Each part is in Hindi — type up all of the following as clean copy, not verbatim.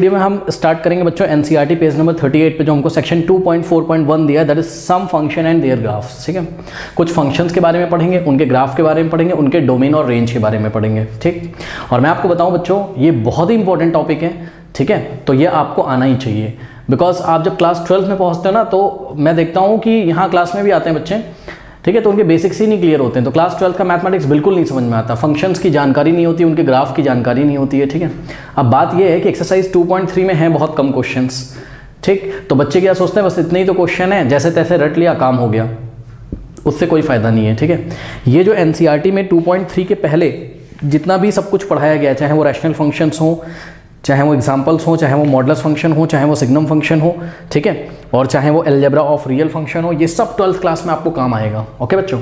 वीडियो में हम स्टार्ट करेंगे बच्चों एनसीईआरटी पेज नंबर 38 पे जो हमको सेक्शन 2.4.1 दिया है, that is some function and their graphs. ठीक है, कुछ फंक्शंस के बारे में पढ़ेंगे, उनके ग्राफ के बारे में पढ़ेंगे, उनके डोमेन और रेंज के बारे में पढ़ेंगे। ठीक, और मैं आपको बताऊं बच्चों ये बहुत ही इंपॉर्टेंट टॉपिक है। ठीक है, तो ये आपको आना ही चाहिए, बिकॉज आप जब क्लास 12 में पहुंचते हो ना, तो मैं देखता हूँ कि यहाँ क्लास में भी आते हैं बच्चे, ठीक है, तो उनके बेसिक्स ही नहीं क्लियर होते हैं, तो क्लास 12 का मैथमेटिक्स बिल्कुल नहीं समझ में आता, फंक्शंस की जानकारी नहीं होती, उनके ग्राफ की जानकारी नहीं होती है। ठीक है, अब बात यह है कि एक्सरसाइज 2.3 में है बहुत कम क्वेश्चंस। ठीक, तो बच्चे क्या सोचते हैं बस इतने ही तो क्वेश्चन है, जैसे तैसे रट लिया काम हो गया, उससे कोई फायदा नहीं है। ठीक है, ये जो एनसीईआरटी में 2.3 के पहले जितना भी सब कुछ पढ़ाया गया, चाहे वो रैशनल फंक्शंस हो, चाहे वो एग्जाम्पल्स हो, चाहे वो मॉडुलस फंक्शन हो, चाहे वो सिग्नम फंक्शन हो, ठीक है, और चाहे वो अलजेब्रा ऑफ रियल फंक्शन हो, ये सब 12th क्लास में आपको काम आएगा। ओके बच्चों,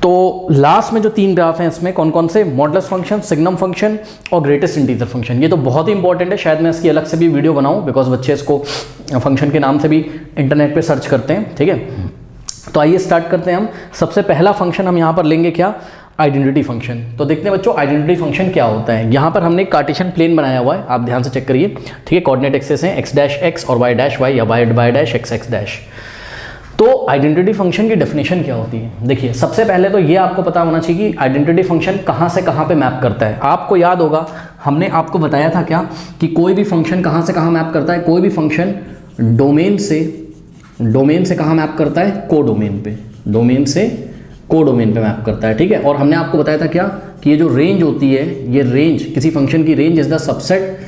तो लास्ट में जो 3 ग्राफ हैं इसमें कौन कौन से, मॉडुलस फंक्शन, सिग्नम फंक्शन और ग्रेटेस्ट इंटीजर फंक्शन, ये तो बहुत ही इंपॉर्टेंट है। शायद मैं इसकी अलग से भी वीडियो बनाऊं, बिकॉज बच्चे इसको फंक्शन के नाम से भी इंटरनेट पे सर्च करते हैं। ठीक है, तो आइए स्टार्ट करते हैं हम। सबसे पहला फंक्शन हम यहाँ पर लेंगे क्या, आइडेंटिटी फंक्शन। तो देखते हैं बच्चों आइडेंटिटी फंक्शन क्या होता है। यहाँ पर हमने एक कार्टेशियन प्लेन बनाया हुआ है, आप ध्यान से चेक करिए। ठीक है, कोऑर्डिनेट एक्सेस हैं x' और y' या y' x'। तो आइडेंटिटी फंक्शन की डेफिनेशन क्या होती है, देखिए सबसे पहले तो ये आपको पता होना चाहिए कि आइडेंटिटी फंक्शन कहाँ से कहाँ पे मैप करता है। आपको याद होगा हमने आपको बताया था क्या कि कोई भी फंक्शन कहाँ से कहाँ मैप करता है, कोई भी फंक्शन डोमेन से कहाँ मैप करता है, कोडोमेन पे, डोमेन से कोडोमेन पे मैप करता है। ठीक है, और हमने आपको बताया था क्या कि ये जो रेंज होती है, ये रेंज, किसी फंक्शन की range is the subset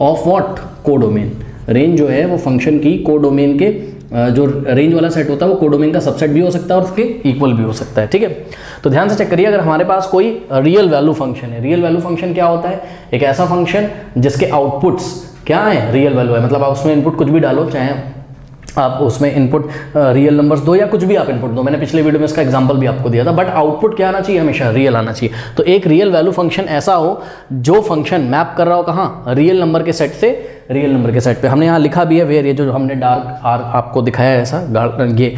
of what, codomain. Range जो है वो फंक्शन की कोडोमेन के जो रेंज वाला सेट होता है वो कोडोमेन का सबसेट भी हो सकता है और उसके इक्वल भी हो सकता है। ठीक है, तो ध्यान से चेक करिए, अगर हमारे पास कोई रियल वैल्यू फंक्शन है, रियल वैल्यू फंक्शन क्या होता है, एक ऐसा फंक्शन जिसके आउटपुट्स क्या है, रियल वैल्यू है, मतलब आप उसमें इनपुट कुछ भी डालो, चाहे आप उसमें इनपुट रियल नंबर्स दो या कुछ भी आप इनपुट दो, मैंने पिछले वीडियो में इसका एग्जांपल भी आपको दिया था, बट आउटपुट क्या आना चाहिए, हमेशा रियल आना चाहिए। तो एक रियल वैल्यू फंक्शन ऐसा हो जो फंक्शन मैप कर रहा हो कहाँ, रियल नंबर के सेट से रियल नंबर के सेट पे। हमने यहाँ लिखा भी है वेयर, ये जो हमने डार्क आर आपको दिखाया है, ऐसा ये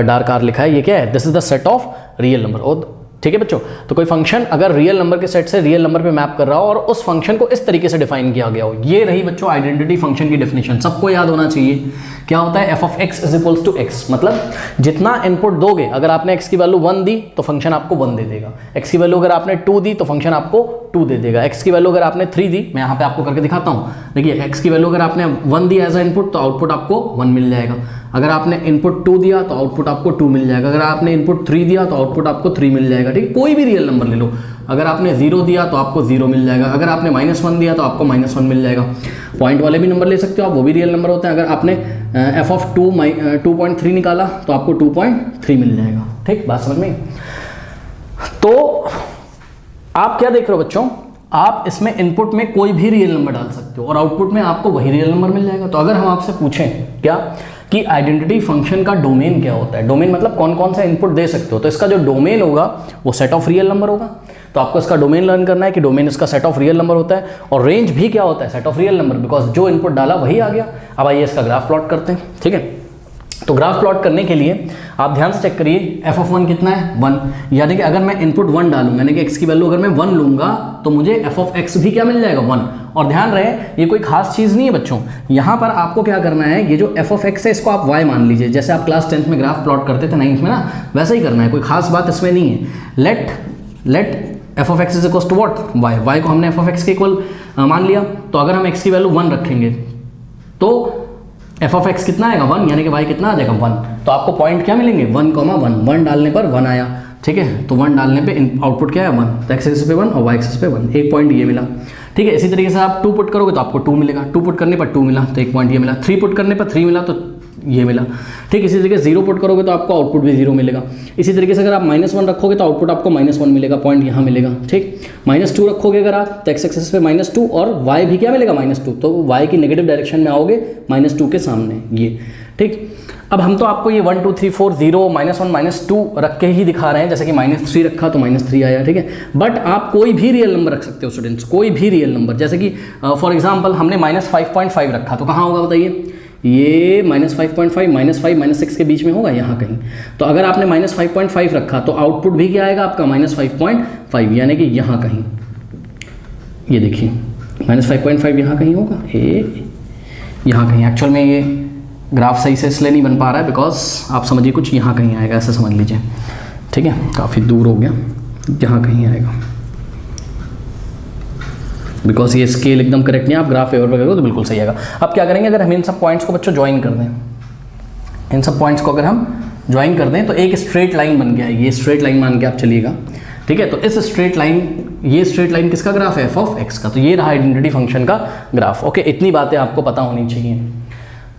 डार्क आर लिखा है, ये क्या है, this is the set of real number. ठीक है बच्चों, तो कोई फंक्शन अगर रियल नंबर के सेट से रियल नंबर पे मैप कर रहा हो और उस फंक्शन को इस तरीके से डिफाइन किया गया हो, ये रही बच्चों आइडेंटिटी फंक्शन की डेफिनेशन। सबको याद होना चाहिए क्या होता है, f of x is equals to x, मतलब जितना इनपुट दोगे, अगर आपने x की वैल्यू 1 दी तो फंक्शन आपको 1 दे देगा, x की वैल्यू अगर आपने 2 दी तो फंक्शन आपको 2 दे देगा, x की वैल्यू अगर आपने 3 दी, मैं यहाँ पे आपको करके दिखाता हूँ, देखिए x की वैल्यू अगर आपने 1 दी एज अ इनपुट तो आउटपुट आपको 1 मिल जाएगा, अगर आपने इनपुट 2 दिया तो आउटपुट आपको 2 मिल जाएगा, अगर आपने इनपुट 3 दिया तो आउटपुट आपको 3 मिल जाएगा। ठीक है, कोई भी रियल नंबर ले लो, अगर आपने 0 दिया तो आपको 0 मिल जाएगा, अगर आपने -1 दिया तो आपको -1 मिल जाएगा। पॉइंट वाले भी नंबर ले सकते हो आप, वो भी रियल नंबर होते हैं। अगर आपने f of 2.3 निकाला तो आपको 2.3 मिल जाएगा। ठीक, बात समझ में। तो आप क्या देख रहे हो बच्चों, आप इसमें इनपुट में कोई भी रियल नंबर डाल सकते हो और आउटपुट में आपको वही रियल नंबर मिल जाएगा। तो अगर हम आपसे पूछें क्या कि आइडेंटिटी फंक्शन का डोमेन क्या होता है, डोमेन मतलब कौन कौन सा इनपुट दे सकते हो, तो इसका जो डोमेन होगा वो सेट ऑफ रियल नंबर होगा। तो आपको इसका डोमेन लर्न करना है कि डोमेन इसका सेट ऑफ रियल नंबर होता है, और रेंज भी क्या होता है, set of real number, because जो इनपुट डाला वही आ गया। अब आइए इसका ग्राफ प्लॉट करते हैं। ठीक है, तो ग्राफ प्लॉट करने के लिए आप ध्यान से चेक करिए, f of 1 कितना है, 1, यानी कि अगर मैं इनपुट 1 डालूंगा, यानी कि x की वैल्यू अगर मैं 1 लूंगा तो मुझे f of x भी क्या मिल जाएगा, 1। और ध्यान रहे ये कोई खास चीज़ नहीं है बच्चों, यहाँ पर आपको क्या करना है, ये जो f of x है इसको आप y मान लीजिए, जैसे आप क्लास 10th में ग्राफ प्लॉट करते थे 9th में ना, वैसा ही करना है, कोई खास बात इसमें नहीं है। Let f of x is equal to what, y को हमने f of x के इक्वल मान लिया, तो अगर हम x की वैल्यू 1 रखेंगे तो f of x कितना आएगा, 1, यानी कि y कितना आ जाएगा, 1। तो आपको पॉइंट क्या मिलेंगे, 1,1 डालने पर 1 आया। ठीक है, तो 1 डालने पे आउटपुट क्या है, 1, तो x एक्सिस पे 1 और y एक्सिस पे 1, एक पॉइंट ये मिला। ठीक है, इसी तरीके से आप 2 पुट करोगे तो आपको 2 मिलेगा, 2 पुट करने पर 2 मिला तो एक पॉइंट ये मिला, 3 पुट करने पर 3 मिला तो ये मिला। ठीक, इसी तरीके से 0 पुट करोगे तो आपको आउटपुट भी 0 मिलेगा। इसी तरीके से अगर आप -1 रखोगे तो आउटपुट आपको -1 मिलेगा, पॉइंट यहाँ मिलेगा। ठीक, -2 रखोगे अगर आप तो x एक्सिस पे -2 और y भी क्या मिलेगा, -2, तो y की नेगेटिव डायरेक्शन में आओगे -2 के सामने ये। ठीक, अब हम तो आपको ये 1 2 3 4 0 -1 -2 रख के ही दिखा रहे हैं, जैसे कि -3 रखा तो -3 आया। ठीक है, बट आप कोई भी रियल नंबर रख सकते हो स्टूडेंट्स, कोई भी रियल नंबर, जैसे कि फॉर एग्जांपल हमने -5.5 रखा तो कहाँ होगा बताइए, ये -5.5 -5 -6 के बीच में होगा यहाँ कहीं। तो अगर आपने -5.5 रखा तो आउटपुट भी क्या आएगा आपका, -5.5, यानी कि यहाँ कहीं, ये देखिए -5.5 यहाँ कहीं होगा, ये यहाँ कहीं। एक्चुअल में ये ग्राफ सही से इसलिए नहीं बन पा रहा है बिकॉज आप समझिए कुछ यहाँ कहीं आएगा, ऐसे समझ लीजिए, ठीक है, काफ़ी दूर हो गया, यहाँ कहीं आएगा, बिकॉज ये स्केल एकदम करेक्ट नहीं है। आप ग्राफ फेवर पर करोगे तो बिल्कुल सही आएगा। अब क्या करेंगे, अगर हम इन सब पॉइंट्स को बच्चों ज्वाइन कर दें, इन सब पॉइंट्स को अगर हम ज्वाइन कर दें तो एक स्ट्रेट लाइन बन के आएगी। ये स्ट्रेट लाइन मान के आप चलिएगा, ठीक है। तो इस स्ट्रेट लाइन, ये स्ट्रेट लाइन किसका ग्राफ है, एफ ऑफ एक्स का। तो ये रहा आइडेंटिटी फंक्शन का ग्राफ। ओके, इतनी बातें आपको पता होनी चाहिए।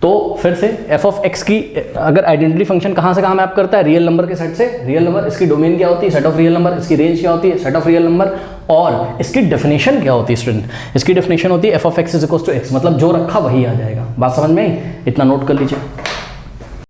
तो फिर से एफ ऑफ एक्स की अगर आइडेंटिटी फंक्शन कहाँ से कहाँ मैप करता है, रियल नंबर के सेट से। रियल नंबर, इसकी डोमेन क्या होती है, सेट ऑफ रियल नंबर। इसकी रेंज क्या होती है, सेट ऑफ रियल नंबर। और इसकी डेफिनेशन क्या होती है स्टूडेंट, इसकी डेफिनेशन होती है f of x is equal to x, मतलब जो रखा वही आ जाएगा। बात समझ में आई, इतना नोट कर लीजिए।